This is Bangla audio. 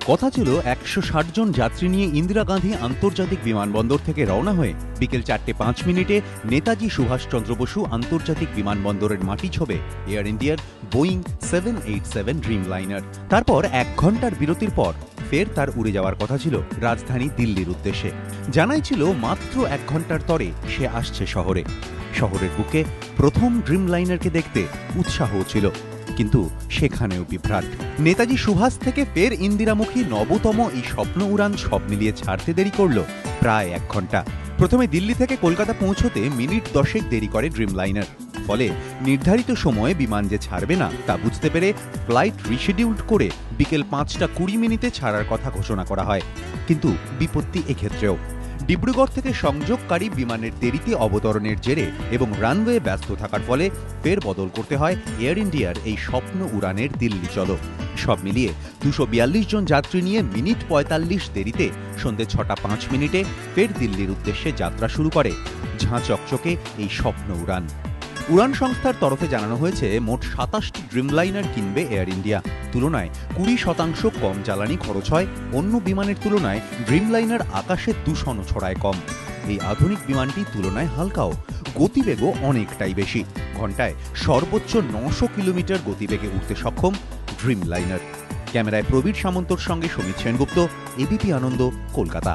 কথা ছিল ১৬০ জন যাত্রী নিয়ে ইন্দিরা গান্ধী আন্তর্জাতিক বিমানবন্দর থেকে রওনা হয়ে বিকেল ৪:৫ নেতাজি সুভাষচন্দ্র বসু আন্তর্জাতিক বিমানবন্দরের মাটি ছোবে এয়ার ইন্ডিয়ার বোয়িং 787 ড্রিমলাইনার। তারপর ১ ঘন্টার বিরতির পর ফের তার উড়ে যাওয়ার কথা ছিল রাজধানী দিল্লির উদ্দেশ্যে। জানাই ছিল মাত্র ১ ঘন্টার তরে সে আসছে শহরে। শহরের বুকে প্রথম ড্রিমলাইনারকে দেখতে উৎসাহ ছিল, কিন্তু সেখানেও বিভ্রাট। নেতাজি সুভাষ থেকে ফের ইন্দিরামুখী নবতম এই স্বপ্ন উড়ান সব মিলিয়ে ছাড়তে দেরি করল প্রায় ১ ঘন্টা। প্রথমে দিল্লি থেকে কলকাতা পৌঁছতে মিনিট ১০ দেরি করে ড্রিমলাইনার। ফলে নির্ধারিত সময়ে বিমান যে ছাড়বে না তা বুঝতে পেরে ফ্লাইট রিশিডিউল্ড করে বিকেল ৫:২০ ছাড়ার কথা ঘোষণা করা হয়। কিন্তু বিপত্তি এক্ষেত্রেও। ডিব্রুগড় থেকে সংযোগকারী বিমানের দেরিতে অবতরণের জেরে এবং রানওয়ে ব্যস্ত থাকার ফলে ফের বদল করতে হয় এয়ার ইন্ডিয়ার এই স্বপ্ন উড়ানের দিল্লি চলো। সব মিলিয়ে ২৪২ জন যাত্রী নিয়ে মিনিট ৪৫ দেরিতে সন্ধ্যে ৬:০৫ ফের দিল্লির উদ্দেশ্যে যাত্রা শুরু করে ঝাঁ চকচকে এই স্বপ্ন উড়ান। উড়ান সংস্থার তরফে জানানো হয়েছে মোট ২৭টি ড্রিমলাইনার কিনবে এয়ার ইন্ডিয়া। তুলনায় ২০% কম জ্বালানি খরচ হয়। অন্য বিমানের তুলনায় ড্রিমলাইনার আকাশে দূষণও ছড়ায় কম। এই আধুনিক বিমানটি তুলনায় হালকাও, গতিবেগও অনেকটাই বেশি। ঘন্টায় সর্বোচ্চ ৯০০ কিলোমিটার গতিবেগে উঠতে সক্ষম ড্রিমলাইনার। ক্যামেরায় প্রবীর সামন্তর সঙ্গে সমিত সেনগুপ্ত, এবিপি আনন্দ, কলকাতা।